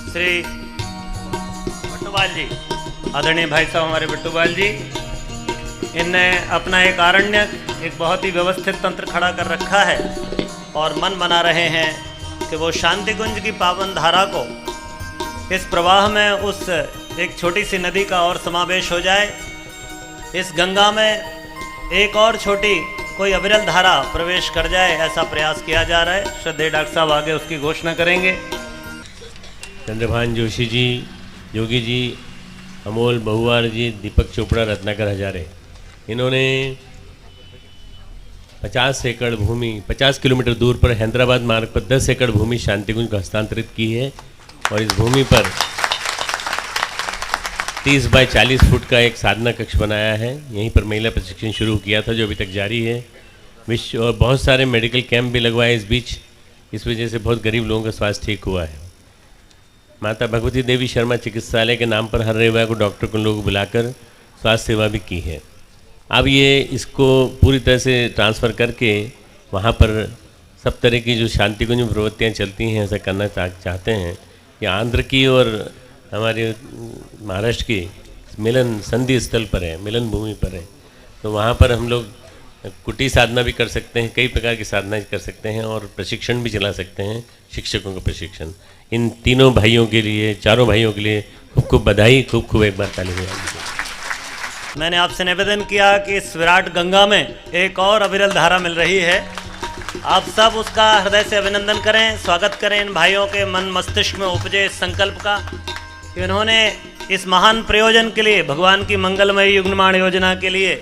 श्री बट्टूवाल जी, आदरणीय भाई साहब हमारे बट्टूवाल जी, इनने अपना एक आरण्यक, एक बहुत ही व्यवस्थित तंत्र खड़ा कर रखा है और मन बना रहे हैं कि वो शांति कुंज की पावन धारा को इस प्रवाह में उस एक छोटी सी नदी का और समावेश हो जाए। इस गंगा में एक और छोटी कोई अविरल धारा प्रवेश कर जाए, ऐसा प्रयास किया जा रहा है। श्रद्धेय डॉक्टर साहब आगे उसकी घोषणा करेंगे। चंद्रभान जोशी जी, योगी जी, अमोल बहुवार जी, दीपक चोपड़ा, रत्नाकर हजारे, इन्होंने 50 एकड़ भूमि 50 किलोमीटर दूर पर हैदराबाद मार्ग पर 10 एकड़ भूमि शांतिकुंज को हस्तांतरित की है और इस भूमि पर 30 बाय 40 फुट का एक साधना कक्ष बनाया है। यहीं पर महिला प्रशिक्षण शुरू किया था जो अभी तक जारी है। विश्व और बहुत सारे मेडिकल कैंप भी लगवाए इस बीच। इस वजह से बहुत गरीब लोगों का स्वास्थ्य ठीक हुआ है। माता भगवती देवी शर्मा चिकित्सालय के नाम पर हर रविवार को डॉक्टर को लोग बुलाकर स्वास्थ्य सेवा भी की है। अब ये इसको पूरी तरह से ट्रांसफ़र करके वहाँ पर सब तरह की जो शांतिकुंज में प्रवृत्तियाँ चलती हैं ऐसा करना चाहते हैं। ये आंध्र की और हमारे महाराष्ट्र की मिलन संधि स्थल पर है, मिलन भूमि पर है। तो वहाँ पर हम लोग कुटी साधना भी कर सकते हैं, कई प्रकार की साधना कर सकते हैं और प्रशिक्षण भी चला सकते हैं, शिक्षकों का प्रशिक्षण। इन तीनों भाइयों के लिए, चारों भाइयों के लिए खूब खूब बधाई, खूब खूब एक बार ताली बजाइए। मैंने आपसे निवेदन किया कि इस विराट गंगा में एक और अविरल धारा मिल रही है। आप सब उसका हृदय से अभिनंदन करें, स्वागत करें इन भाइयों के मन मस्तिष्क में उपजे इस संकल्प का कि उन्होंने इस महान प्रयोजन के लिए, भगवान की मंगलमयी युग निर्माण योजना के लिए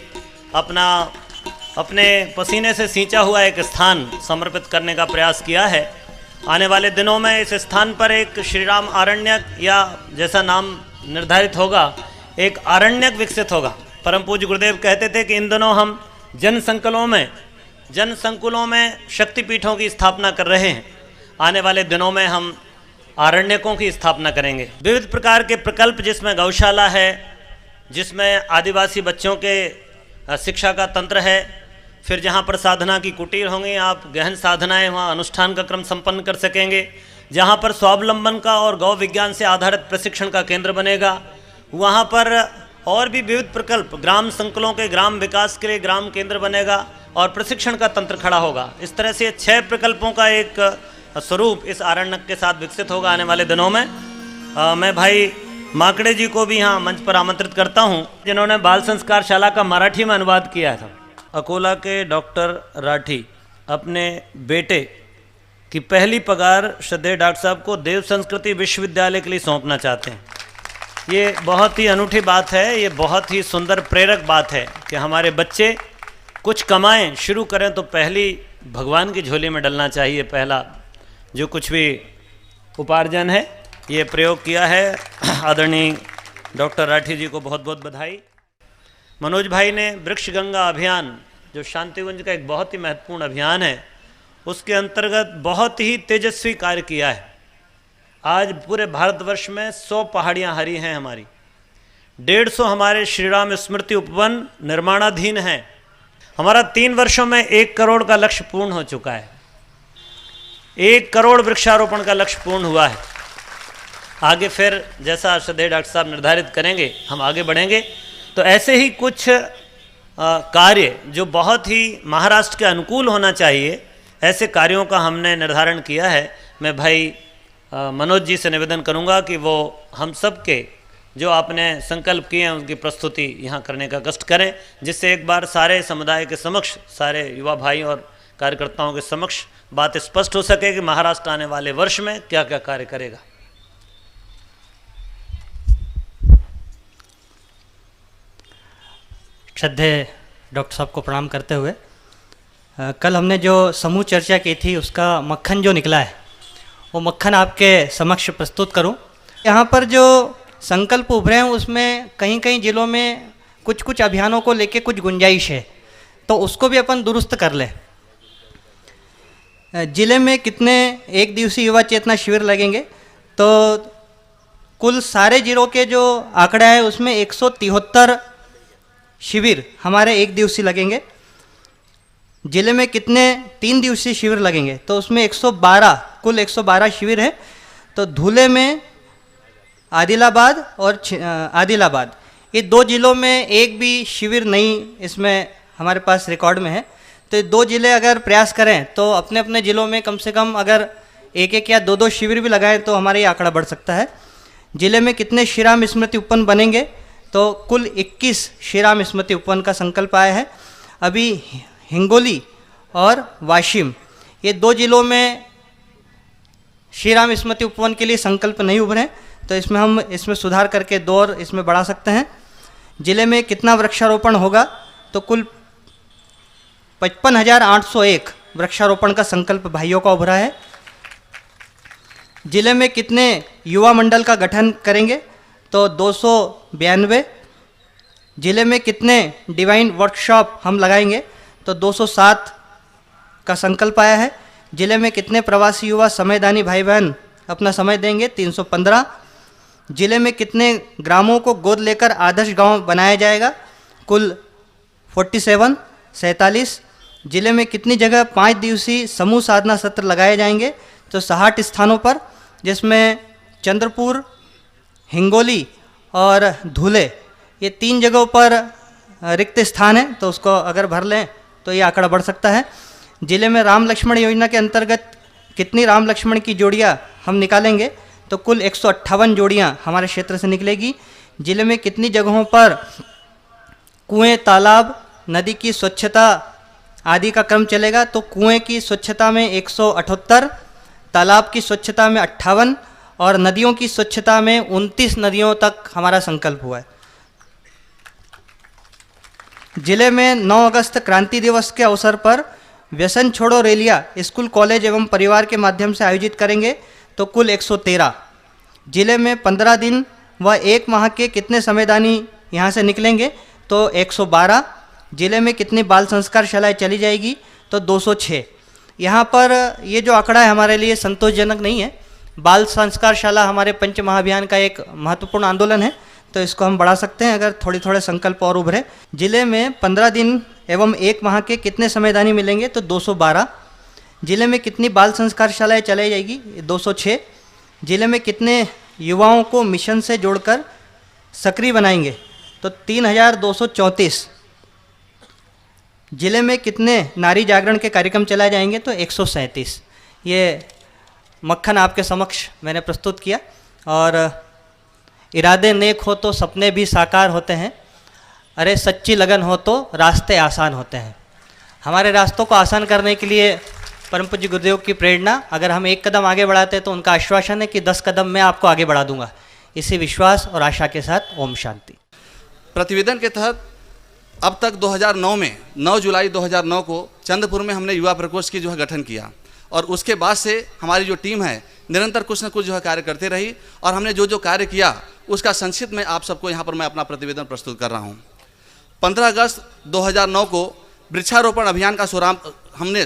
अपने पसीने से सींचा हुआ एक स्थान समर्पित करने का प्रयास किया है। आने वाले दिनों में इस स्थान पर एक श्री राम आरण्यक, या जैसा नाम निर्धारित होगा, एक आरण्यक विकसित होगा। परम पूज्य गुरुदेव कहते थे कि इन दिनों हम जन संकुलों में शक्तिपीठों की स्थापना कर रहे हैं। आने वाले दिनों में हम आरण्यकों की स्थापना करेंगे। विविध प्रकार के प्रकल्प, जिसमें गौशाला है, जिसमें आदिवासी बच्चों के शिक्षा का तंत्र है, फिर जहाँ पर साधना की कुटीर होंगी, आप गहन साधनाएं वहाँ अनुष्ठान का क्रम संपन्न कर सकेंगे। जहाँ पर स्वावलंबन का और गौ विज्ञान से आधारित प्रशिक्षण का केंद्र बनेगा, वहाँ पर और भी विविध प्रकल्प, ग्राम संकुलों के ग्राम विकास के लिए ग्राम केंद्र बनेगा और प्रशिक्षण का तंत्र खड़ा होगा। इस तरह से 6 प्रकल्पों का एक स्वरूप इस आरण्यक के साथ विकसित होगा आने वाले दिनों में। मैं भाई माकड़े जी को भी यहाँ मंच पर आमंत्रित करता हूँ, जिन्होंने बाल संस्कार शाला का मराठी में अनुवाद किया था। अकोला के डॉक्टर राठी अपने बेटे की पहली पगार श्रद्धेय डॉक्टर साहब को देव संस्कृति विश्वविद्यालय के लिए सौंपना चाहते हैं। ये बहुत ही अनूठी बात है, ये बहुत ही सुंदर प्रेरक बात है कि हमारे बच्चे कुछ कमाएं, शुरू करें तो पहली भगवान की झोली में डलना चाहिए। पहला जो कुछ भी उपार्जन है, ये प्रयोग किया है। आदरणीय डॉक्टर राठी जी को बहुत बहुत बधाई। मनोज भाई ने वृक्ष गंगा अभियान, जो शांतिकुंज का एक बहुत ही महत्वपूर्ण अभियान है, उसके अंतर्गत बहुत ही तेजस्वी कार्य किया है। आज पूरे भारतवर्ष में 100 पहाड़ियाँ हरी हैं हमारी, 150 हमारे श्री राम स्मृति उपवन निर्माणाधीन हैं। हमारा 3 वर्षों में 1 करोड़ का लक्ष्य पूर्ण हो चुका है। 1 करोड़ वृक्षारोपण का लक्ष्य पूर्ण हुआ है। आगे फिर जैसा श्रद्धेय डॉक्टर साहब निर्धारित करेंगे, हम आगे बढ़ेंगे। तो ऐसे ही कुछ कार्य जो बहुत ही महाराष्ट्र के अनुकूल होना चाहिए, ऐसे कार्यों का हमने निर्धारण किया है। मैं भाई मनोज जी से निवेदन करूंगा कि वो हम सब के जो आपने संकल्प किए हैं उनकी प्रस्तुति यहाँ करने का कष्ट करें, जिससे एक बार सारे समुदाय के समक्ष, सारे युवा भाई और कार्यकर्ताओं के समक्ष बात स्पष्ट हो सके कि महाराष्ट्र आने वाले वर्ष में क्या क्या कार्य करेगा। श्रद्धेय डॉक्टर साहब को प्रणाम करते हुए, कल हमने जो समूह चर्चा की थी उसका मक्खन जो निकला है वो मक्खन आपके समक्ष प्रस्तुत करूं। यहाँ पर जो संकल्प उभरे हैं उसमें कहीं कहीं जिलों में कुछ कुछ अभियानों को लेके कुछ गुंजाइश है, तो उसको भी अपन दुरुस्त कर लें। जिले में कितने एक दिवसीय युवा चेतना शिविर लगेंगे, तो कुल सारे जिलों के जो आंकड़ा है उसमें 173 शिविर हमारे एक दिवसीय लगेंगे। जिले में कितने 3 दिवसीय शिविर लगेंगे, तो उसमें 112 कुल 112 शिविर है। तो धुले में आदिलाबाद और आदिलाबाद, ये 2 ज़िलों में एक भी शिविर नहीं इसमें हमारे पास रिकॉर्ड में है। तो ये 2 ज़िले अगर प्रयास करें तो अपने अपने ज़िलों में कम से कम अगर 1-1 या 2-2 शिविर भी लगाएं तो हमारा ये आंकड़ा बढ़ सकता है। ज़िले में कितने श्री राम स्मृति उपवन बनेंगे, तो कुल 21 श्री राम स्मृति उपवन का संकल्प आया है। अभी हिंगोली और वाशिम, ये 2 ज़िलों में श्री राम स्मृति उपवन के लिए संकल्प नहीं उभरे, तो इसमें हम इसमें सुधार करके 2 और इसमें बढ़ा सकते हैं। ज़िले में कितना वृक्षारोपण होगा, तो कुल 55,801 वृक्षारोपण का संकल्प भाइयों का उभरा है। ज़िले में कितने युवा मंडल का गठन करेंगे, तो 292। ज़िले में कितने डिवाइन वर्कशॉप हम लगाएंगे, तो 207 का संकल्प आया है। ज़िले में कितने प्रवासी युवा समयदानी भाई बहन अपना समय देंगे, 315। ज़िले में कितने ग्रामों को गोद लेकर आदर्श गांव बनाया जाएगा, कुल 47। ज़िले में कितनी जगह 5 दिवसीय समूह साधना सत्र लगाए जाएंगे, तो 60 स्थानों पर, जिसमें चंद्रपुर, हिंगोली और धुले, ये 3 जगहों पर रिक्त स्थान है, तो उसको अगर भर लें तो ये आंकड़ा बढ़ सकता है। ज़िले में राम लक्ष्मण योजना के अंतर्गत कितनी राम लक्ष्मण की जोड़ियां हम निकालेंगे, तो कुल 158 जोड़ियां हमारे क्षेत्र से निकलेगी। ज़िले में कितनी जगहों पर कुएं, तालाब, नदी की स्वच्छता आदि का क्रम चलेगा, तो कुएं की स्वच्छता में 178, तालाब की स्वच्छता में 58 और नदियों की स्वच्छता में 29 नदियों तक हमारा संकल्प हुआ है। जिले में 9 अगस्त क्रांति दिवस के अवसर पर व्यसन छोड़ो रैलियां स्कूल, कॉलेज एवं परिवार के माध्यम से आयोजित करेंगे, तो कुल 113। जिले में 15 दिन व 1 माह के कितने समयदानी यहाँ से निकलेंगे, तो 112। जिले में कितनी बाल संस्कार शालाएँ चली जाएगी, तो 206। यहाँ पर ये जो आंकड़ा है हमारे लिए संतोषजनक नहीं है। बाल संस्कार शाला हमारे पंच महाअभियान का एक महत्वपूर्ण आंदोलन है, तो इसको हम बढ़ा सकते हैं अगर थोड़े संकल्प और उभरे। जिले में 15 दिन एवं 1 माह के कितने समयदानी मिलेंगे, तो 212। जिले में कितनी बाल संस्कार शालाएँ चलाई जाएगी, 206। जिले में कितने युवाओं को मिशन से जोड़कर सक्रिय बनाएंगे, तो 3,234। जिले में कितने नारी जागरण के कार्यक्रम चलाए जाएंगे, तो 137। ये मक्खन आपके समक्ष मैंने प्रस्तुत किया। और इरादे नेक हो तो सपने भी साकार होते हैं, अरे सच्ची लगन हो तो रास्ते आसान होते हैं। हमारे रास्तों को आसान करने के लिए परम पूज्य गुरुदेव की प्रेरणा, अगर हम 1 कदम आगे बढ़ाते हैं तो उनका आश्वासन है कि 10 कदम मैं आपको आगे बढ़ा दूंगा। इसी विश्वास और आशा के साथ ओम शांति। प्रतिवेदन के तहत अब तक 2009 में 9 जुलाई 2009 को चंद्रपुर में हमने युवा प्रकोष्ठ की जो है गठन किया, और उसके बाद से हमारी जो टीम है निरंतर कुछ न कुछ जो है कार्य करते रही, और हमने जो कार्य किया उसका संक्षिप्त में आप सबको यहाँ पर मैं अपना प्रतिवेदन प्रस्तुत कर रहा हूँ। 15 अगस्त 2009 को वृक्षारोपण अभियान का हमने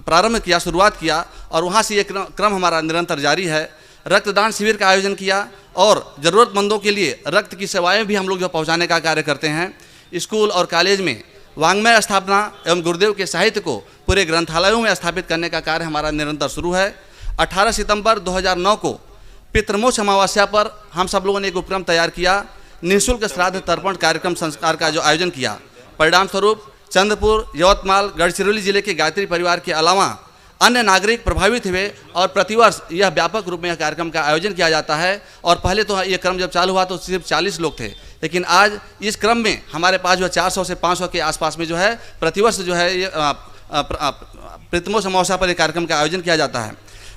प्रारंभ किया, शुरुआत किया, और वहाँ से ये क्रम हमारा निरंतर जारी है। रक्तदान शिविर का आयोजन किया और ज़रूरतमंदों के लिए रक्त की सेवाएं भी हम लोग जो पहुँचाने का कार्य करते हैं। स्कूल और कॉलेज में वाङ्मय स्थापना एवं गुरुदेव के साहित्य को पूरे ग्रंथालयों में स्थापित करने का कार्य हमारा निरंतर शुरू है। 18 सितंबर 2009 को पितृमोक्ष अमावस्या पर हम सब लोगों ने एक उपक्रम तैयार किया, निःशुल्क श्राद्ध तर्पण कार्यक्रम संस्कार का जो आयोजन किया। परिणाम स्वरूप चंद्रपुर, यवतमाल, गढ़चिरौली जिले के गायत्री परिवार के अलावा अन्य नागरिक प्रभावित हुए, और प्रतिवर्ष यह व्यापक रूप में यह कार्यक्रम का आयोजन किया जाता है। और पहले तो ये क्रम जब चालू हुआ तो सिर्फ 40 लोग थे, लेकिन आज इस क्रम में हमारे पास जो 400 से 500 के आसपास में जो है प्रतिवर्ष जो है ये पितृमोक्ष अमावस्या पर एक कार्यक्रम का आयोजन किया जाता है।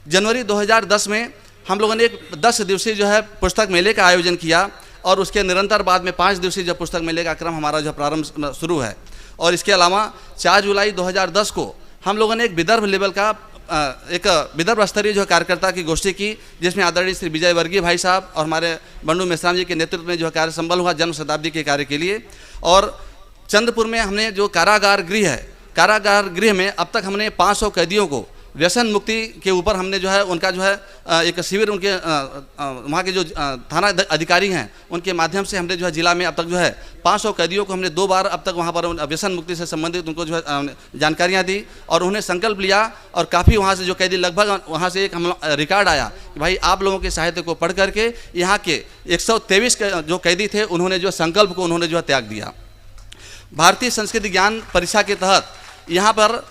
जनवरी 2010 में हम लोगों ने एक 10 दिवसीय जो है पुस्तक मेले का आयोजन किया, और उसके निरंतर बाद में 5 दिवसीय जो पुस्तक मेले का क्रम हमारा जो प्रारंभ शुरू है। और इसके अलावा 4 जुलाई 2010 को हम लोगों ने एक विदर्भ लेवल का एक विदर्भ स्तरीय जो कार्यकर्ता की गोष्ठी की, जिसमें आदरणीय श्री विजय वर्गीय भाई साहब और हमारे बंडू मेश्राम जी के नेतृत्व में जो कार्य संबल हुआ जन्म शताब्दी के कार्य के लिए। और चंद्रपुर में हमने जो कारागार गृह है, कारागार गृह में अब तक हमने 500 कैदियों को व्यसन मुक्ति के ऊपर हमने जो है उनका जो है एक शिविर उनके वहाँ के जो थाना अधिकारी हैं उनके माध्यम से हमने जो है जिला में अब तक जो है 500 कैदियों को हमने 2 बार अब तक वहाँ पर व्यसन मुक्ति से संबंधित उनको जो है जानकारियाँ दी और उन्हें संकल्प लिया और काफ़ी वहाँ से जो कैदी लगभग वहाँ से एक हम रिकॉर्ड आया कि भाई आप लोगों के साहित्य को पढ़ करके यहाँ के 123 जो कैदी थे उन्होंने जो संकल्प को उन्होंने जो है त्याग दिया। भारतीय संस्कृति ज्ञान परीक्षा के तहत यहाँ पर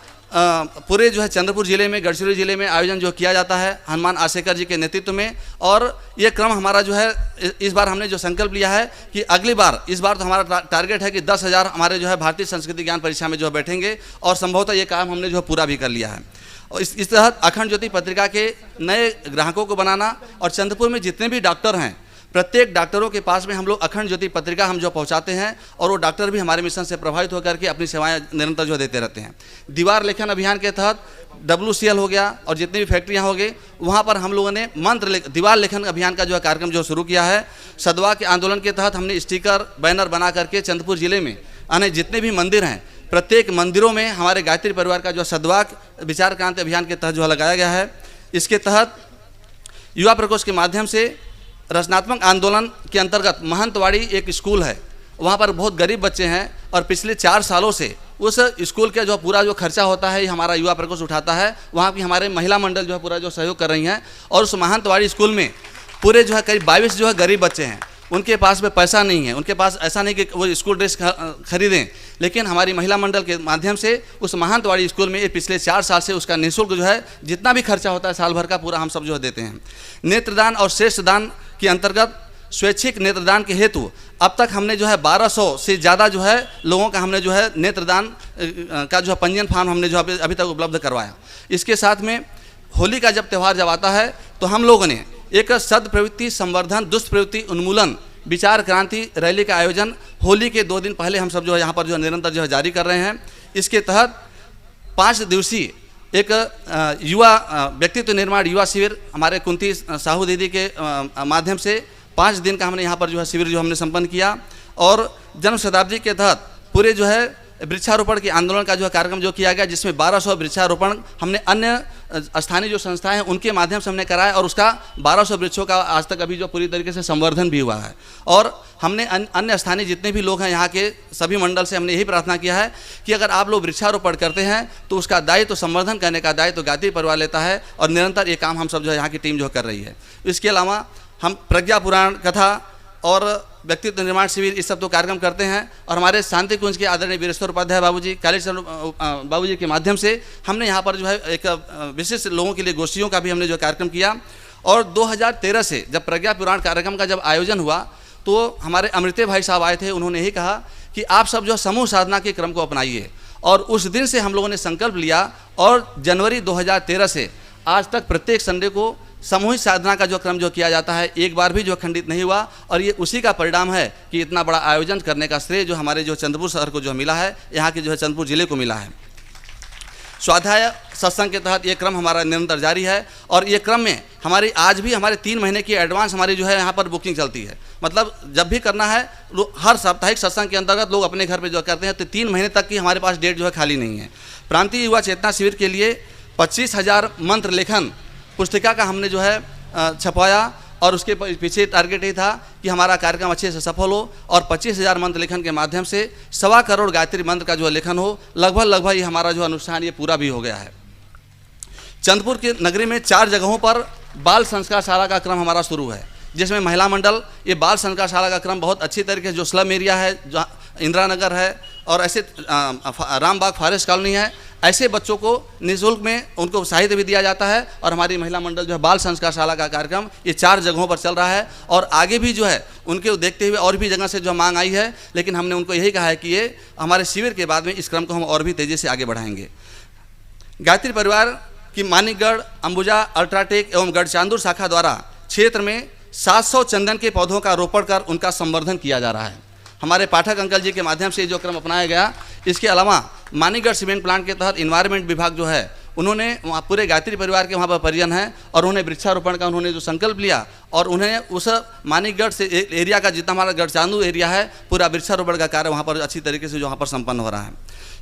पूरे जो है चंद्रपुर जिले में, गढ़चिरौली जिले में आयोजन जो किया जाता है हनुमान आसेकर जी के नेतृत्व में। और ये क्रम हमारा जो है इस बार हमने जो संकल्प लिया है कि अगली बार, इस बार तो हमारा टारगेट है कि 10,000 हमारे जो है भारतीय संस्कृति ज्ञान परीक्षा में जो है बैठेंगे और संभवतः ये काम हमने जो है पूरा भी कर लिया है। और इस तहत अखंड ज्योति पत्रिका के नए ग्राहकों को बनाना और चंद्रपुर में जितने भी डॉक्टर हैं प्रत्येक डॉक्टरों के पास में हम लोग अखंड ज्योति पत्रिका हम जो पहुंचाते हैं और वो डॉक्टर भी हमारे मिशन से प्रभावित होकर के अपनी सेवाएं निरंतर जो देते रहते हैं। दीवार लेखन अभियान के तहत WCL हो गया और जितनी भी फैक्ट्रियां हो गई वहाँ पर हम लोगों ने दीवार लेखन अभियान का जो है कार्यक्रम जो शुरू किया है। सदवा के आंदोलन के तहत हमने स्टिकर बैनर बना करके चंद्रपुर जिले में यानी जितने भी मंदिर हैं प्रत्येक मंदिरों में हमारे गायत्री परिवार का जो सदवा विचार क्रांति अभियान के तहत जो लगाया गया है। इसके तहत युवा प्रकोष्ठ के माध्यम से रचनात्मक आंदोलन के अंतर्गत महंतवाड़ी एक स्कूल है, वहाँ पर बहुत गरीब बच्चे हैं और पिछले 4 सालों से उस स्कूल के जो पूरा जो खर्चा होता है हमारा युवा प्रकोष्ठ उठाता है। वहाँ की हमारे महिला मंडल जो है पूरा जो सहयोग कर रही हैं और उस महंतवाड़ी स्कूल में पूरे जो है करीब 22 जो है गरीब बच्चे हैं, उनके पास में पैसा नहीं है, उनके पास ऐसा नहीं कि वो स्कूल ड्रेस खरीदें, लेकिन हमारी महिला मंडल के माध्यम से उस महंतवाड़ी स्कूल में पिछले 4 साल से उसका निःशुल्क जो है जितना भी खर्चा होता है साल भर का पूरा हम सब जो है देते हैं। नेत्रदान और श्रेष्ठ दान के अंतर्गत स्वैच्छिक नेत्रदान के हेतु अब तक हमने जो है 1200 से ज़्यादा जो है लोगों का हमने जो है नेत्रदान का जो है पंजीयन फॉर्म हमने जो अभी तक उपलब्ध करवाया। इसके साथ में होली का जब त्यौहार जब आता है तो हम लोगों ने एक सद्प्रवृत्ति संवर्धन दुष्प्रवृत्ति उन्मूलन विचार क्रांति रैली का आयोजन होली के 2 दिन पहले हम सब जो है यहाँ पर जो निरंतर जो है जारी कर रहे हैं। इसके तहत 5 दिवसीय एक युवा व्यक्तित्व निर्माण युवा शिविर हमारे कुंती साहू दीदी के माध्यम से 5 दिन का हमने यहाँ पर जो है शिविर जो हमने संपन्न किया। और जन्म शताब्दी के तहत पूरे जो है वृक्षारोपण के आंदोलन का जो है कार्यक्रम जो किया गया, जिसमें 1200 वृक्षारोपण हमने अन्य स्थानीय जो संस्थाएं हैं उनके माध्यम से हमने कराया और उसका 1200 वृक्षों का आज तक अभी जो पूरी तरीके से संवर्धन भी हुआ है। और हमने अन्य स्थानीय जितने भी लोग हैं यहाँ के सभी मंडल से हमने यही प्रार्थना किया है कि अगर आप लोग वृक्षारोपण करते हैं तो उसका दायित्व संवर्धन करने का दायित्व गायत्री परिवार लेता है और निरंतर ये काम हम सब जो है यहाँ की टीम जो कर रही है। इसके अलावा हम प्रज्ञा पुराण कथा और व्यक्तित्व निर्माण शिविर इस सब तो कार्यक्रम करते हैं। और हमारे शांति कुंज के आदरणीय वीरेश्वर उपाध्याय बाबूजी, कालीचरण बाबूजी के माध्यम से हमने यहाँ पर जो है एक विशिष्ट लोगों के लिए गोष्ठियों का भी हमने जो कार्यक्रम किया। और 2013 से जब प्रज्ञा पुराण कार्यक्रम का जब आयोजन हुआ तो हमारे अमृते भाई साहब आए थे, उन्होंने यही कहा कि आप सब जो समूह साधना के क्रम को अपनाइए। और उस दिन से हम लोगों ने संकल्प लिया और जनवरी 2013 से आज तक प्रत्येक संडे को सामूहिक साधना का जो क्रम जो किया जाता है एक बार भी जो खंडित नहीं हुआ। और ये उसी का परिणाम है कि इतना बड़ा आयोजन करने का श्रेय जो हमारे जो चंद्रपुर शहर को जो मिला है, यहाँ के जो है चंद्रपुर जिले को मिला है। स्वाध्याय सत्संग के तहत ये क्रम हमारा निरंतर जारी है और ये क्रम में हमारी आज भी हमारे 3 महीने की एडवांस हमारी जो है यहाँ पर बुकिंग चलती है। मतलब जब भी करना है हर साप्ताहिक सत्संग के अंतर्गत लोग अपने घर पे जो करते हैं तो 3 महीने तक की हमारे पास डेट जो है खाली नहीं है। प्रांतीय युवा चेतना शिविर के लिए 25,000 मंत्र लेखन पुस्तिका का हमने जो है छपवाया और उसके पीछे टारगेट ये था कि हमारा कार्यक्रम अच्छे से सफल हो और 25,000 मंत्र लेखन के माध्यम से 1.25 करोड़ गायत्री मंत्र का जो लेखन हो। लगभग ये हमारा जो अनुष्ठान ये पूरा भी हो गया है। चंद्रपुर के नगरी में 4 जगहों पर बाल संस्कार शाला का क्रम हमारा शुरू है, जिसमें महिला मंडल ये बाल संस्कार शाला का क्रम बहुत अच्छी तरीके से जो स्लम एरिया है, जो इंदिरा नगर है और ऐसे रामबाग फॉरेस्ट कॉलोनी है, ऐसे बच्चों को निःशुल्क में उनको साहित्य भी दिया जाता है। और हमारी महिला मंडल जो है बाल संस्कार शाला का कार्यक्रम ये 4 जगहों पर चल रहा है और आगे भी जो है उनके देखते हुए और भी जगह से जो मांग आई है, लेकिन हमने उनको यही कहा है कि ये हमारे शिविर के बाद में इस क्रम को हम और भी तेज़ी से आगे बढ़ाएंगे। गायत्री परिवार की मानिकगढ़, अंबुजा, अल्ट्राटेक एवं गढ़चांदुर शाखा द्वारा क्षेत्र में 700 चंदन के पौधों का रोपण कर उनका संवर्धन किया जा रहा है। हमारे पाठक अंकल जी के माध्यम से जो क्रम अपनाया गया। इसके अलावा मानिकगढ़ सीमेंट प्लांट के तहत इन्वायरमेंट विभाग जो है उन्होंने वहाँ पूरे गायत्री परिवार के वहाँ पर परिजन हैं और उन्हें वृक्षारोपण का उन्होंने जो संकल्प लिया और उन्हें उस मानिकगढ़ से एरिया का जितना हमारा गढ़चांदू एरिया है पूरा वृक्षारोपण का कार्य वहाँ पर अच्छी तरीके से जो वहाँ पर संपन्न हो रहा है।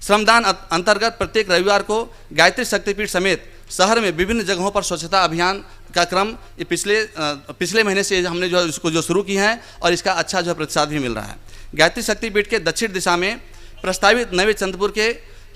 श्रमदान अंतर्गत प्रत्येक रविवार को गायत्री शक्तिपीठ समेत शहर में विभिन्न जगहों पर स्वच्छता अभियान का क्रम ये पिछले महीने से हमने जो इसको जो शुरू की है और इसका अच्छा जो प्रतिसाद भी मिल रहा है। गायत्री शक्तिपीठ के दक्षिण दिशा में प्रस्तावित नवे चंद्रपुर के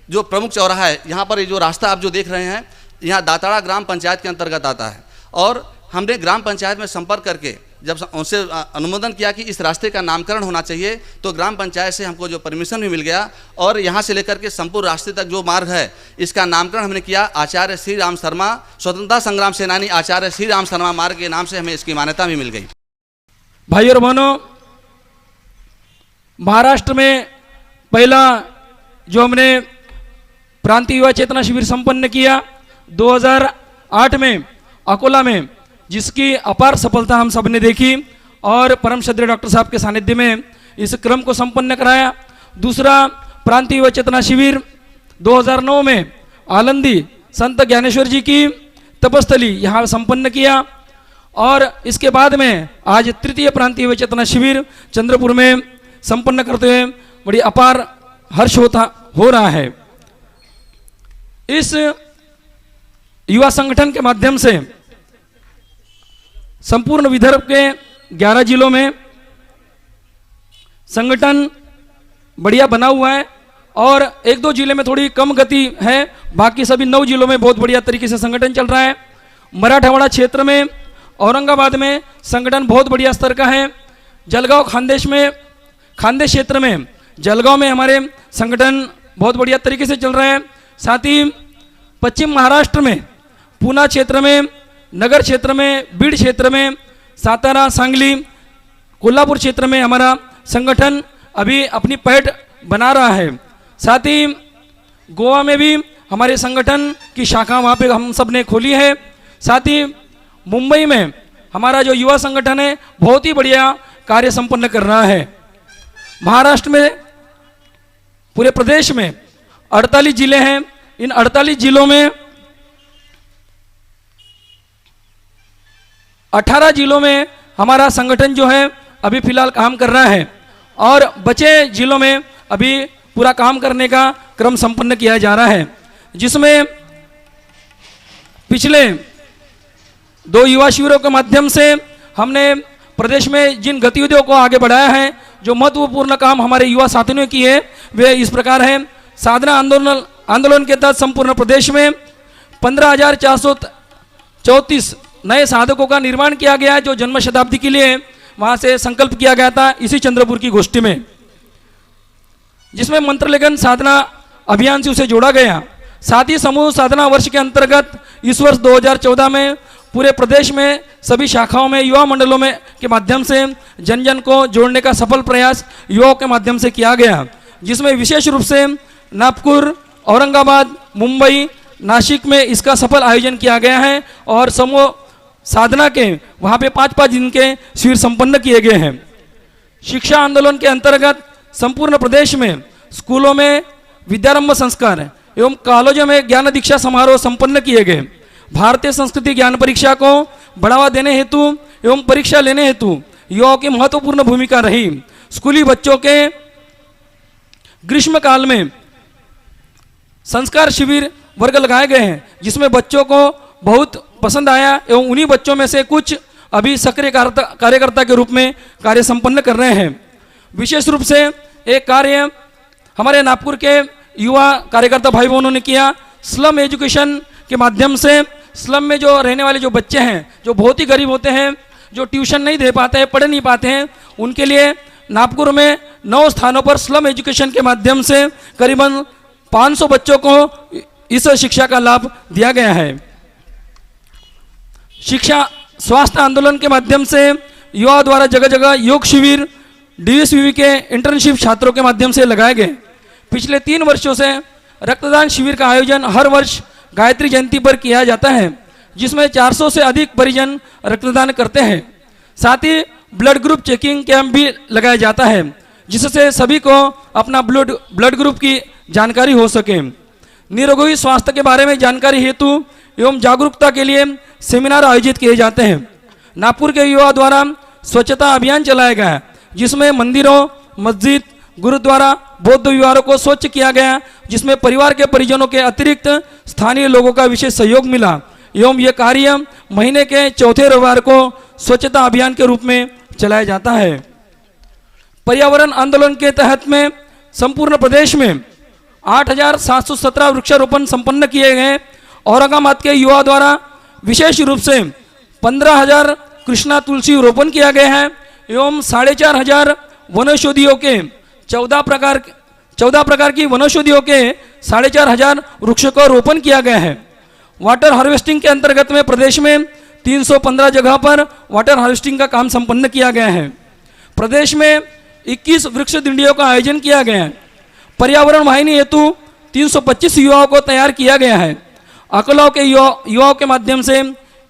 जो प्रमुख चौराहा है, यहाँ पर ये जो रास्ता आप जो देख रहे हैं, यहाँ दाताड़ा ग्राम पंचायत के अंतर्गत आता है। और हमने ग्राम पंचायत में संपर्क करके जब उनसे अनुमोदन किया कि इस रास्ते का नामकरण होना चाहिए, तो ग्राम पंचायत से हमको जो परमिशन भी मिल गया और यहाँ से लेकर के संपूर्ण रास्ते तक जो मार्ग है इसका नामकरण हमने किया आचार्य श्री राम शर्मा, स्वतंत्रता संग्राम सेनानी आचार्य श्री राम शर्मा मार्ग के नाम से हमें इसकी मान्यता भी मिल गई। भाई और बहनों, महाराष्ट्र में पहला जो हमने प्रांतीय युवा चेतना शिविर संपन्न किया 2008 में अकोला में, जिसकी अपार सफलता हम सब ने देखी और परम श्रद्धेय डॉक्टर साहब के सानिध्य में इस क्रम को संपन्न कराया। दूसरा प्रांतीय युवा चेतना शिविर 2009 में आलंदी संत ज्ञानेश्वर जी की तपस्थली यहाँ संपन्न किया और इसके बाद में आज तृतीय प्रांतीय युवा चेतना शिविर चंद्रपुर में संपन्न करते हुए बड़ी अपार हर्ष हो रहा है। इस युवा संगठन के माध्यम से संपूर्ण विदर्भ के 11 जिलों में संगठन बढ़िया बना हुआ है और 1-2 जिले में थोड़ी कम गति है, बाकी सभी 9 जिलों में बहुत बढ़िया तरीके से संगठन चल रहा है। मराठवाड़ा क्षेत्र में औरंगाबाद में संगठन बहुत बढ़िया स्तर का है। जलगांव खानदेश क्षेत्र में जलगांव में हमारे संगठन बहुत बढ़िया तरीके से चल रहा है। साथ ही पश्चिम महाराष्ट्र में पूना क्षेत्र में, नगर क्षेत्र में, बीड क्षेत्र में, सातारा, सांगली, कोल्हापुर क्षेत्र में हमारा संगठन अभी अपनी पहट बना रहा है। साथ ही गोवा में भी हमारे संगठन की शाखा वहाँ पे हम सब ने खोली है। साथ ही मुंबई में हमारा जो युवा संगठन है बहुत ही बढ़िया कार्य संपन्न कर रहा है। महाराष्ट्र में पूरे प्रदेश में 48 जिले हैं। इन 48 जिलों में 18 जिलों में हमारा संगठन जो है अभी फिलहाल काम कर रहा है और बचे जिलों में अभी पूरा काम करने का क्रम संपन्न किया जा रहा है, जिसमें पिछले 2 युवा शिविरों के माध्यम से हमने प्रदेश में जिन गतिविधियों को आगे बढ़ाया है, जो महत्वपूर्ण काम हमारे युवा साथियों ने किए वे इस प्रकार है। साधना आंदोलन के तहत संपूर्ण प्रदेश में 15,434 नए साधकों का निर्माण किया गया है, जो जन्म शताब्दी के लिए वहां से संकल्प किया गया था इसी चंद्रपुर की गोष्ठी में, जिसमें मंत्र लेखन साधना अभियान से उसे जोड़ा गया। साथ ही समूह साधना वर्ष के अंतर्गत इस वर्ष 2014 में पूरे प्रदेश में सभी शाखाओं में युवा मंडलों में के माध्यम से जन जन को जोड़ने का सफल प्रयास युवाओं के माध्यम से किया गया, जिसमें विशेष रूप से नागपुर, औरंगाबाद, मुंबई, नासिक में इसका सफल आयोजन किया गया है और समूह साधना के वहाँ पे 5-5 दिन के शिविर संपन्न किए गए हैं। शिक्षा आंदोलन के अंतर्गत संपूर्ण प्रदेश में स्कूलों में विद्यारंभ संस्कार एवं कॉलेजों में ज्ञान दीक्षा समारोह संपन्न किए गए। भारतीय संस्कृति ज्ञान परीक्षा को बढ़ावा देने हेतु एवं परीक्षा लेने हेतु युवाओं की महत्वपूर्ण भूमिका रही। स्कूली बच्चों के ग्रीष्म काल में संस्कार शिविर वर्ग लगाए गए हैं, जिसमें बच्चों को बहुत पसंद आया एवं उन्हीं बच्चों में से कुछ अभी सक्रिय कार्यकर्ता के रूप में कार्य संपन्न कर रहे हैं। विशेष रूप से एक कार्य हमारे नागपुर के युवा कार्यकर्ता भाई बहनों ने किया। स्लम एजुकेशन के माध्यम से स्लम में जो रहने वाले जो बच्चे हैं, जो बहुत ही गरीब होते हैं, जो ट्यूशन नहीं दे पाते हैं, पढ़ नहीं पाते हैं, उनके लिए नागपुर में 9 स्थानों पर स्लम एजुकेशन के माध्यम से करीबन 500 बच्चों को इस शिक्षा का लाभ दिया गया है। शिक्षा स्वास्थ्य आंदोलन के माध्यम से युवा द्वारा जगह जगह योग शिविर डीएसवीवी के इंटर्नशिप छात्रों के माध्यम से लगाए गए। पिछले 3 वर्षों से रक्तदान शिविर का आयोजन हर वर्ष गायत्री जयंती पर किया जाता है, जिसमें 400 से अधिक परिजन रक्तदान करते हैं। साथ ही ब्लड ग्रुप चेकिंग कैंप भी लगाया जाता है, जिससे सभी को अपना ब्लड ग्रुप की जानकारी हो सके। निरोगी स्वास्थ्य के बारे में जानकारी हेतु एवं जागरूकता के लिए सेमिनार आयोजित किए जाते हैं। नागपुर के युवा द्वारा स्वच्छता अभियान चलाया गया है, जिसमें मंदिरों, मस्जिद, गुरुद्वारा बौद्ध विहारों को स्वच्छ किया गया, जिसमें परिवार के परिजनों के अतिरिक्त स्थानीय लोगों का विशेष सहयोग मिला एवं यह कार्य महीने के चौथे रविवार को स्वच्छता अभियान के रूप में चलाया जाता है। पर्यावरण आंदोलन के तहत में संपूर्ण प्रदेश में 8,717 वृक्षारोपण संपन्न किए गए। औरंगाबाद के युवा द्वारा विशेष रूप से 15,000 कृष्णा तुलसी रोपण किया गया है एवं 4,500 वनौषधियों के 14 प्रकार की वनौषधियों के 4,500 वृक्षों का रोपण किया गया है। वाटर हार्वेस्टिंग के अंतर्गत में प्रदेश में 315 जगह पर वाटर हार्वेस्टिंग का काम संपन्न किया गया है। प्रदेश में 21 वृक्ष दिंडियों का आयोजन किया गया है। पर्यावरण वाहिनी हेतु 325 युवाओं को तैयार किया गया है। अकलाव के युवाओं के माध्यम से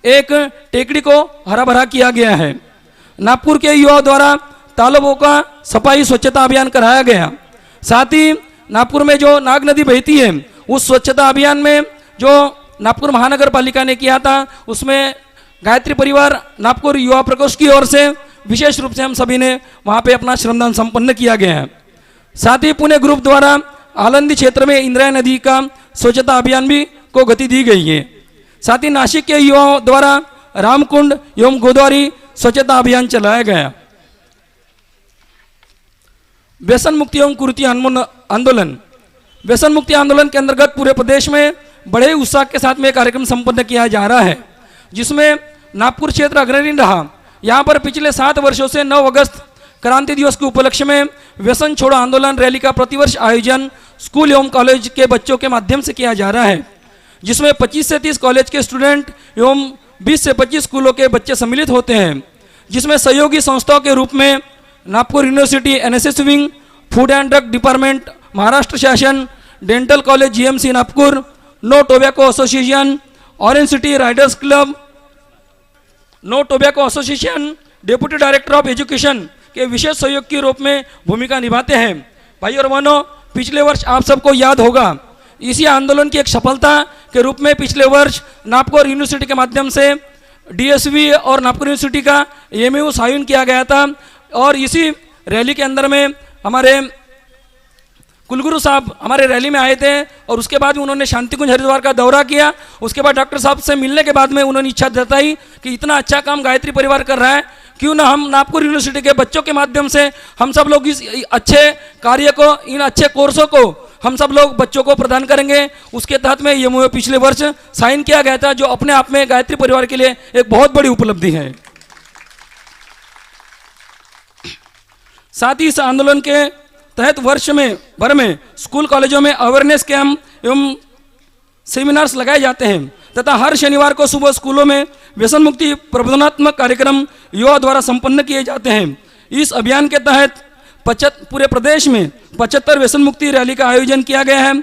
एक टेकड़ी को हरा भरा किया गया है। नागपुर के युवाओं द्वारा तालाबों का सफाई स्वच्छता अभियान कराया गया। साथ ही नागपुर में जो नाग नदी बहती है उस स्वच्छता अभियान में जो नागपुर महानगर पालिका ने किया था उसमें गायत्री परिवार नागपुर युवा प्रकोष्ठ की ओर से विशेष रूप से हम सभी ने वहाँ पे अपना श्रमदान संपन्न किया गया है। साथ ही पुणे ग्रुप द्वारा आलंदी क्षेत्र में इंद्रायणी नदी का स्वच्छता अभियान भी को गति दी गई है। साथ ही नासिक के युवाओं द्वारा रामकुंड एवं गोदावरी स्वच्छता अभियान चलाया गया। व्यसन मुक्ति एवं कुरीति आंदोलन। व्यसन मुक्ति आंदोलन के अंतर्गत पूरे प्रदेश में बड़े उत्साह के साथ में कार्यक्रम संपन्न किया जा रहा है, जिसमें नागपुर क्षेत्र अग्रणी रहा। यहाँ पर पिछले 7 वर्षों से 9 अगस्त क्रांति दिवस के उपलक्ष्य में व्यसन छोड़ो आंदोलन रैली का प्रतिवर्ष आयोजन स्कूल एवं कॉलेज के बच्चों के माध्यम से किया जा रहा है, जिसमें 25 से 30 कॉलेज के स्टूडेंट एवं 20 से 25 स्कूलों के बच्चे सम्मिलित होते हैं, जिसमें सहयोगी संस्थाओं के रूप में Nagpur university NSS wing, food and drug department, Maharashtra शासन, dental college GMC Nagpur, no tobacco association, orange city riders club, no tobacco association, deputy director of education के विशेष सहयोग के रूप में भूमिका निभाते हैं। भाई और बहनों, पिछले वर्ष आप सबको याद होगा इसी आंदोलन की एक सफलता के रूप में पिछले वर्ष नागपुर यूनिवर्सिटी के माध्यम से डीएसवी और नागपुर यूनिवर्सिटी का एमयू आयोजन किया गया था और इसी रैली के अंदर में हमारे कुलगुरु साहब हमारे रैली में आए थे और उसके बाद उन्होंने शांतिकुंज हरिद्वार का दौरा किया। उसके बाद डॉक्टर साहब से मिलने के बाद में उन्होंने इच्छा जताई कि इतना अच्छा काम गायत्री परिवार कर रहा है, क्यों ना हम नागपुर यूनिवर्सिटी के बच्चों के माध्यम से हम सब लोग इस अच्छे कार्य को, इन अच्छे कोर्सों को हम सब लोग बच्चों को प्रदान करेंगे। उसके तहत में ये पिछले वर्ष साइन किया गया था, जो अपने आप में गायत्री परिवार के लिए एक बहुत बड़ी उपलब्धि है। साथ ही इस आंदोलन के तहत वर्ष में भर में स्कूल कॉलेजों में अवेयरनेस कैंप एवं सेमिनार्स लगाए जाते हैं तथा हर शनिवार को सुबह स्कूलों में व्यसन मुक्ति प्रबोधनात्मक कार्यक्रम युवा द्वारा संपन्न किए जाते हैं। इस अभियान के तहत पूरे प्रदेश में 75 व्यसन मुक्ति रैली का आयोजन किया गया है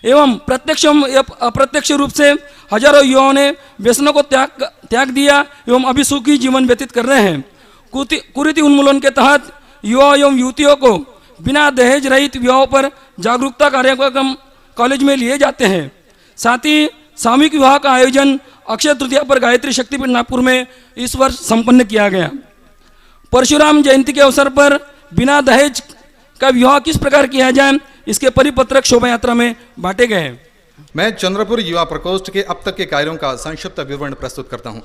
एवं प्रत्यक्ष एवं अप्रत्यक्ष रूप से हजारों युवाओं ने व्यसनों को त्याग दिया एवं अभी सुखी जीवन व्यतीत कर रहे हैं। कुरीति उन्मूलन के तहत युवा एवं युवतियों को बिना दहेज रहित विवाहों पर जागरूकता कार्यक्रम कॉलेज में लिए जाते हैं। साथ ही सामूहिक विवाह का आयोजन अक्षय तृतीया पर गायत्री शक्तिपीठ नागपुर में इस वर्ष संपन्न किया गया। परशुराम जयंती के अवसर पर बिना दहेज का विवाह किस प्रकार किया जाए, इसके परिपत्रक शोभा यात्रा में बांटे गए। मैं चंद्रपुर युवा प्रकोष्ठ के अब तक के कार्यों का संक्षिप्त विवरण प्रस्तुत करता हूं।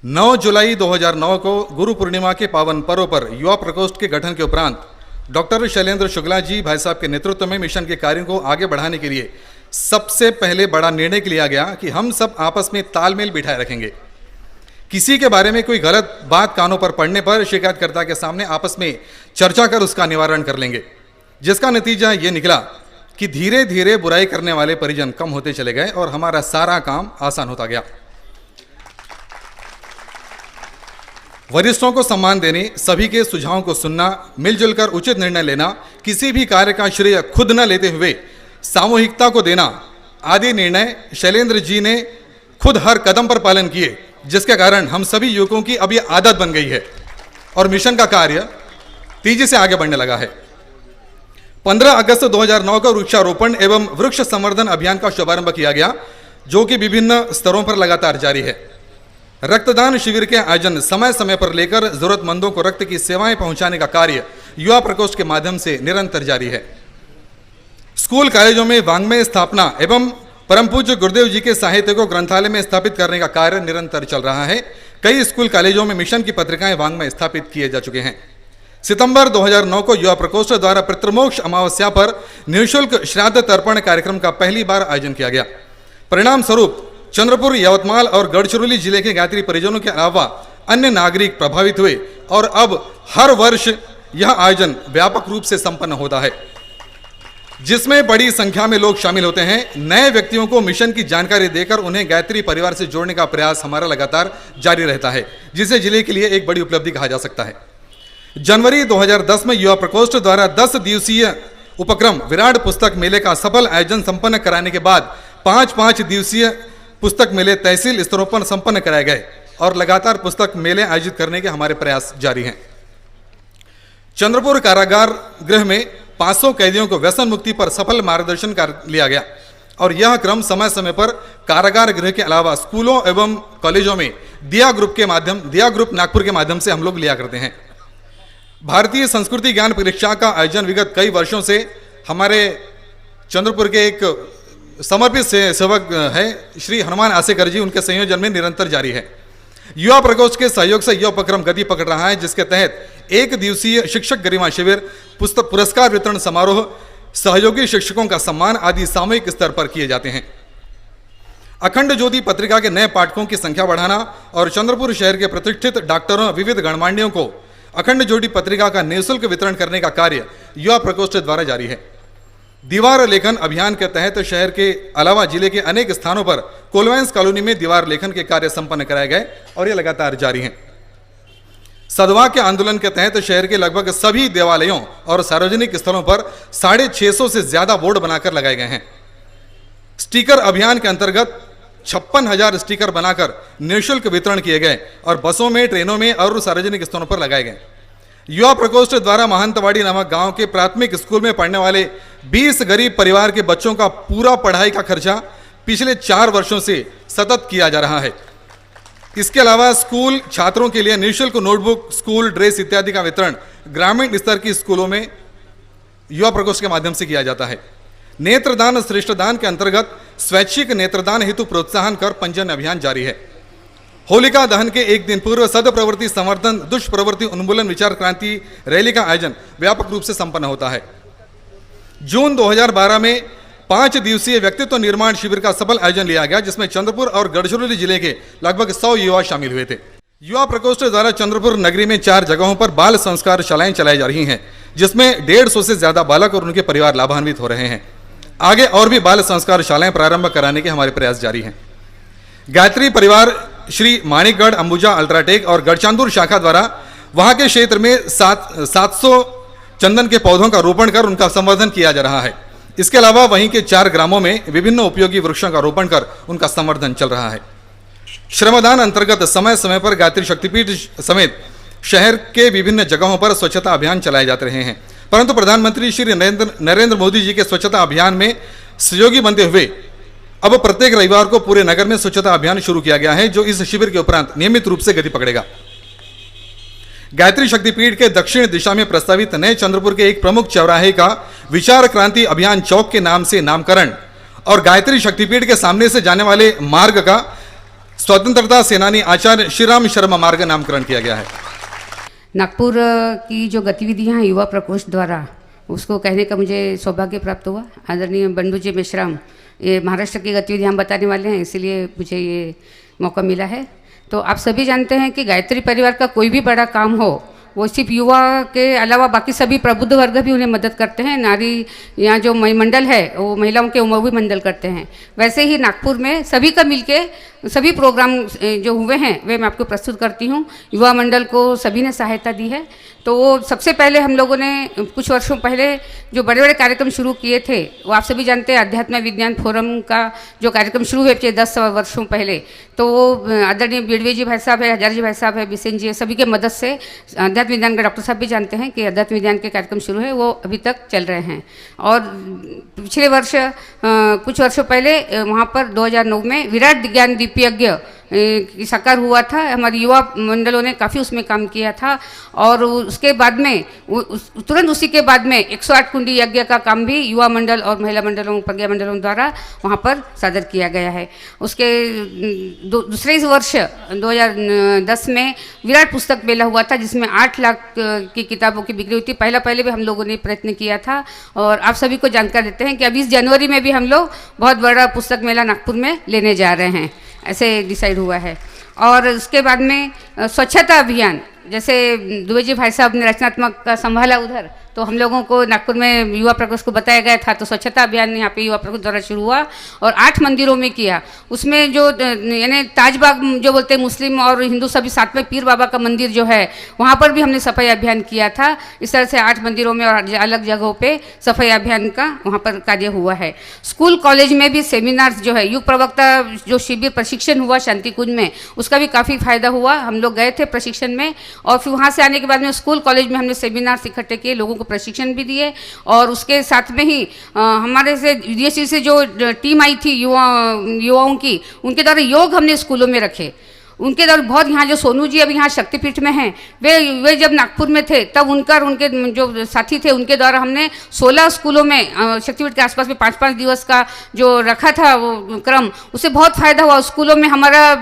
9 जुलाई 2009 को गुरु पूर्णिमा के पावन पर्व पर युवा प्रकोष्ठ के गठन के उपरांत डॉक्टर शैलेंद्र शुक्ला जी भाई साहब के नेतृत्व में मिशन के कार्यों को आगे बढ़ाने के लिए सबसे पहले बड़ा निर्णय लिया गया कि हम सब आपस में तालमेल बिठाए रखेंगे। किसी के बारे में कोई गलत बात कानों पर पड़ने पर शिकायतकर्ता के सामने आपस में चर्चा कर उसका निवारण कर लेंगे, जिसका नतीजा ये निकला कि धीरे धीरे बुराई करने वाले परिजन कम होते चले गए और हमारा सारा काम आसान होता गया। वरिष्ठों को सम्मान देने, सभी के सुझावों को सुनना, मिलजुल कर उचित निर्णय लेना, किसी भी कार्य का श्रेय खुद न लेते हुए सामूहिकता को देना आदि निर्णय शैलेंद्र जी ने खुद हर कदम पर पालन किए, जिसके कारण हम सभी युवकों की अब ये आदत बन गई है और मिशन का कार्य तेजी से आगे बढ़ने लगा है। 15 अगस्त 2009 को वृक्षारोपण एवं वृक्ष संवर्धन अभियान का शुभारंभ किया गया, जो कि विभिन्न स्तरों पर लगातार जारी है। रक्तदान शिविर के आयोजन समय समय पर लेकर जरूरतमंदों को रक्त की सेवाएं पहुंचाने का कार्य युवा प्रकोष्ठ के माध्यम से निरंतर जारी है। स्कूल कॉलेजों में वाङ्मय स्थापना एवं परम पूज्य गुरुदेव जी के साहित्य को ग्रंथालय में स्थापित करने का कार्य निरंतर चल रहा है। कई स्कूल कॉलेजों में मिशन की पत्रिकाएं वाङ्मय स्थापित किए जा चुके हैं। सितंबर 2009 को युवा प्रकोष्ठ द्वारा पितृमोक्ष अमावस्या पर निःशुल्क श्राद्ध तर्पण कार्यक्रम का पहली बार आयोजन किया गया। परिणाम स्वरूप चंद्रपुर, यवतमाल और गढ़चिरौली जिले के गायत्री परिजनों के अलावा अन्य नागरिक प्रभावित हुए और अब हर वर्ष यह आयोजन व्यापक रूप से संपन्न होता है, जिसमें बड़ी संख्या में लोग शामिल होते हैं। नए व्यक्तियों को मिशन की जानकारी देकर उन्हें गायत्री परिवार से जोड़ने का प्रयास हमारा लगातार जारी रहता है, जिसे जिले के लिए एक बड़ी उपलब्धि कहा जा सकता है। जनवरी 2010 में युवा प्रकोष्ठ द्वारा 10 दिवसीय उपक्रम विराट पुस्तक मेले का सफल आयोजन संपन्न कराने के बाद 5 दिवसीय पुस्तक मेले तहसील स्तरों पर संपन्न कराए गए और लगातार पुस्तक मेले आयोजित करने के हमारे प्रयास जारी हैं। चंद्रपुर कारागार गृह में 500 कैदियों को व्यसन मुक्ति पर सफल मार्गदर्शन कर लिया गया और यह क्रम समय समय पर कारागार गृह के अलावा स्कूलों एवं कॉलेजों में दिया ग्रुप नागपुर के माध्यम से हम लोग लिया करते हैं। भारतीय संस्कृति ज्ञान परीक्षा का आयोजन विगत कई वर्षों से हमारे चंद्रपुर के एक समर्पित सेवक है श्री हनुमान आसेकर जी, उनके संयोजन में निरंतर जारी है। युवा प्रकोष्ठ के सहयोग से यह उपक्रम गति पकड़ रहा है, जिसके तहत 1 दिवसीय शिक्षक गरिमा शिविर, पुस्तक पुरस्कार वितरण समारोह, सहयोगी शिक्षकों का सम्मान आदि सामूहिक स्तर पर किए जाते हैं। अखंड ज्योति पत्रिका के नए पाठकों की संख्या बढ़ाना और चंद्रपुर शहर के प्रतिष्ठित डॉक्टरों, विविध गणमान्यों को अखंड ज्योति पत्रिका का निःशुल्क वितरण करने का कार्य युवा प्रकोष्ठ द्वारा जारी है। दीवार लेखन अभियान के तहत शहर के अलावा जिले के अनेक स्थानों पर कोलवेंस कॉलोनी में दीवार लेखन के कार्य संपन्न कराए गए और ये लगातार जारी हैं। सदवा के आंदोलन के तहत शहर के लगभग सभी देवालयों और सार्वजनिक स्थलों पर 650 से ज्यादा बोर्ड बनाकर लगाए गए हैं। स्टिकर अभियान के अंतर्गत 56,000 स्टिकर बनाकर निःशुल्क वितरण किए गए और बसों में, ट्रेनों में और सार्वजनिक स्थलों पर लगाए गए। युवा प्रकोष्ठ द्वारा महंतवाड़ी नामक गांव के प्राथमिक स्कूल में पढ़ने वाले 20 गरीब परिवार के बच्चों का पूरा पढ़ाई का खर्चा पिछले 4 वर्षों से सतत किया जा रहा है। इसके अलावा स्कूल छात्रों के लिए निःशुल्क नोटबुक, स्कूल ड्रेस इत्यादि का वितरण ग्रामीण स्तर की स्कूलों में युवा प्रकोष्ठ के माध्यम से किया जाता है। नेत्रदान श्रेष्ठदान के अंतर्गत स्वैच्छिक नेत्रदान हेतु प्रोत्साहन कर पंजीयन अभियान जारी है। होलिका दहन के एक दिन पूर्व सदप्रवृत्ति संवर्धन दुष्प्रवृत्ति उन्मूलन विचार क्रांति रैली का आयोजन व्यापक रूप से संपन्न होता है। जून 2012 में 5 दिवसीय व्यक्तित्व निर्माण शिविर का सफल आयोजन लिया गया, जिसमें चंद्रपुर और गढ़चिरौली जिले के लगभग 100 युवा शामिल हुए थे। युवा प्रकोष्ठ द्वारा चंद्रपुर नगरी में 4 जगहों पर बाल संस्कार शालाएं चलाई जा रही हैं, जिसमें 150 से ज्यादा बालक और उनके परिवार लाभान्वित हो रहे हैं। आगे और भी बाल संस्कार शालाएं प्रारंभ कराने के हमारे प्रयास जारी हैं। गायत्री परिवार श्री माणिकगढ़, अंबुजा, अल्ट्राटेक और गढ़चांदुर शाखा द्वारा वहां के क्षेत्र में 700 चंदन के पौधों का रोपण कर उनका संवर्धन किया जा रहा है। इसके अलावा वहीं के 4 ग्रामों में विभिन्न उपयोगी वृक्षों का रोपण कर उनका संवर्धन चल रहा है। श्रमदान अंतर्गत समय समय पर गायत्री शक्तिपीठ समेत शहर के विभिन्न जगहों पर स्वच्छता अभियान चलाए जाते रहे हैं, परंतु प्रधानमंत्री श्री नरेंद्र मोदी जी के स्वच्छता अभियान में सहयोगी बनते हुए अब प्रत्येक रविवार को पूरे नगर में स्वच्छता अभियान शुरू किया गया है, जो इस शिविर के उपरांत नियमित रूप से गति पकड़ेगा। गायत्री शक्तिपीठ के दक्षिण दिशा में प्रस्तावित नए चंद्रपुर के एक प्रमुख चौराहे का विचार क्रांति अभियान चौक के नाम से नामकरण और गायत्री शक्तिपीठ के सामने से जाने वाले मार्ग का स्वतंत्रता सेनानी आचार्य श्रीराम शर्मा मार्ग नामकरण किया गया है। नागपुर की जो गतिविधियां हैं युवा प्रकोष्ठ द्वारा, उसको कहने का मुझे सौभाग्य प्राप्त हुआ। आदरणीय बंडू जी मेश्राम ये महाराष्ट्र की गतिविधि हम बताने वाले हैं, इसलिए मुझे ये मौका मिला है। तो आप सभी जानते हैं कि गायत्री परिवार का कोई भी बड़ा काम हो, वो सिर्फ युवा के अलावा बाकी सभी प्रबुद्ध वर्ग भी उन्हें मदद करते हैं। नारी यहाँ जो मंडल है वो महिलाओं के उमवी मंडल करते हैं। वैसे ही नागपुर में सभी का मिलके सभी प्रोग्राम जो हुए हैं वे मैं आपको प्रस्तुत करती हूँ। युवा मंडल को सभी ने सहायता दी है। तो वो सबसे पहले हम लोगों ने कुछ वर्षों पहले जो बड़े बड़े कार्यक्रम शुरू किए थे, वो आप सभी जानते हैं अध्यात्म विज्ञान फोरम का जो कार्यक्रम शुरू हुए थे 10 वर्षों पहले, तो वो आदरणीय बीडवे जी भाई साहब है, हजार जी भाई साहब है, बिसेन जी है, सभी के मदद से अध्यात्म विज्ञान का डॉक्टर साहब भी जानते हैं कि अध्यात्म विज्ञान के कार्यक्रम शुरू है, वो अभी तक चल रहे हैं। और पिछले वर्ष कुछ वर्षों पहले वहाँ पर 2009 में विराट ज्ञान दीप यज्ञ की साकार हुआ था। हमारे युवा मंडलों ने काफ़ी उसमें काम किया था और उसके बाद में तुरंत उसी के बाद में 108 कुंडी यज्ञ का काम भी युवा मंडल और महिला मंडलों प्रज्ञा मंडलों द्वारा वहाँ पर सादर किया गया है। उसके दूसरे वर्ष 2010 में विराट पुस्तक मेला हुआ था जिसमें 8 लाख की किताबों की बिक्री हुई थी। पहले भी हम लोगों ने प्रयत्न किया था और आप सभी को जानकारी देते हैं कि अब इस जनवरी में भी हम लोग बहुत बड़ा पुस्तक मेला नागपुर में लेने जा रहे हैं, ऐसे डिसाइड हुआ है। और उसके बाद में स्वच्छता अभियान, जैसे दुबे जी भाई साहब ने रचनात्मक का संभाला उधर, तो हम लोगों को नागपुर में युवा प्रकोष्ठ को बताया गया था, तो स्वच्छता अभियान यहाँ पे युवा प्रकोष्ठ द्वारा शुरू हुआ और 8 मंदिरों में किया। उसमें जो यानी ताजबाग जो बोलते हैं मुस्लिम और हिंदू सभी साथ में, पीर बाबा का मंदिर जो है वहाँ पर भी हमने सफाई अभियान किया था। इस तरह से 8 मंदिरों में और अलग जगहों पे सफाई अभियान का वहाँ पर कार्य हुआ है। स्कूल कॉलेज में भी सेमिनार्स जो है, युग प्रवक्ता जो शिविर प्रशिक्षण हुआ शांति कुंज में, उसका भी काफ़ी फायदा हुआ। हम लोग गए थे प्रशिक्षण में और फिर वहाँ से आने के बाद में स्कूल कॉलेज में हमने सेमिनार्स इकट्ठे किए, लोगों को प्रशिक्षण भी दिए और उसके साथ में ही हमारे से विदेशी से जो टीम आई थी युवाओं की, उनके द्वारा योग हमने स्कूलों में रखे। उनके द्वारा बहुत, यहाँ जो सोनू जी अभी यहाँ शक्तिपीठ में हैं, वे जब नागपुर में थे तब उनके जो साथी थे उनके द्वारा हमने 16 स्कूलों में शक्तिपीठ के आसपास में 5-5 दिवस का जो रखा था वो क्रम, उससे बहुत फायदा हुआ। स्कूलों में हमारा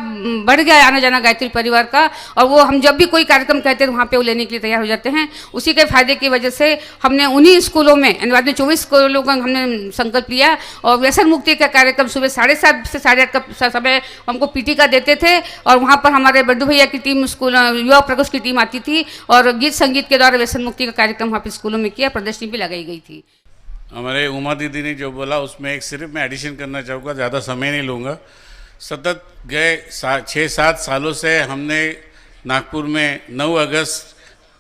बढ़ गया आना जाना गायत्री परिवार का, और वो हम जब भी कोई कार्यक्रम कहते हैं वहाँ पे वो लेने के लिए तैयार हो जाते हैं। उसी के फायदे की वजह से हमने उन्हीं स्कूलों में बाद में 24 स्कूलों का हमने संकल्प लिया और व्यसन मुक्ति का कार्यक्रम सुबह 7:30 से 8:30 का समय हमको पीटी का देते थे और वहाँ पर हमारे बड्डू भैया की टीम, स्कूल युवा प्रकोष्ठ की टीम आती थी और गीत संगीत के द्वारा व्यसन मुक्ति का कार्यक्रम वहाँ पे स्कूलों में किया, प्रदर्शनी भी लगाई गई थी। हमारे उमा दीदी ने जो बोला उसमें एक सिर्फ मैं एडिशन करना चाहूँगा, ज़्यादा समय नहीं लूँगा। सतत गए 6-7 सालों से हमने नागपुर में 9 अगस्त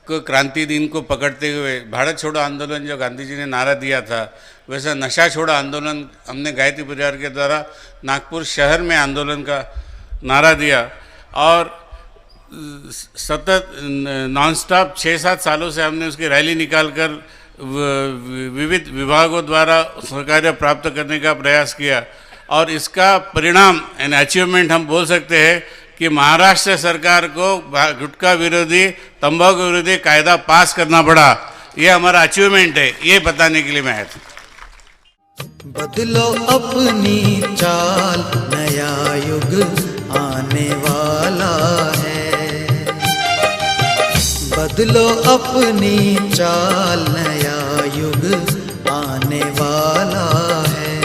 को क्रांति दिन को पकड़ते हुए भारत छोड़ो आंदोलन जो गांधी जी ने नारा दिया था, वैसा नशा छोड़ो आंदोलन हमने गायत्री परिवार के द्वारा नागपुर शहर में आंदोलन का नारा दिया और सतत नॉन स्टॉप 6-7 सालों से हमने उसकी रैली निकालकर विविध विभागों द्वारा सहकार्य प्राप्त करने का प्रयास किया और इसका परिणाम एंड अचीवमेंट हम बोल सकते हैं कि महाराष्ट्र सरकार को गुटखा विरोधी, तंबाकू विरोधी कायदा पास करना पड़ा। ये हमारा अचीवमेंट है, ये बताने के लिए मैं आया था। बदलो अपनी चाल, नया युग आने वाला है। बदलो अपनी चाल, नया युग आने वाला है।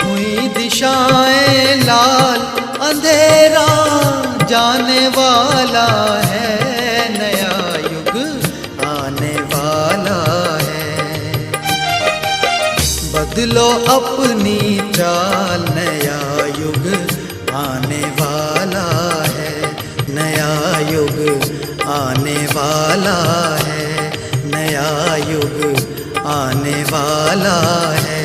हुई दिशाएं लाल, अंधेरा जाने वाला है। नया युग आने वाला है। बदलो अपनी चाल, नया युग आने वाला है। नया युग आने वाला है। नया युग आने वाला है।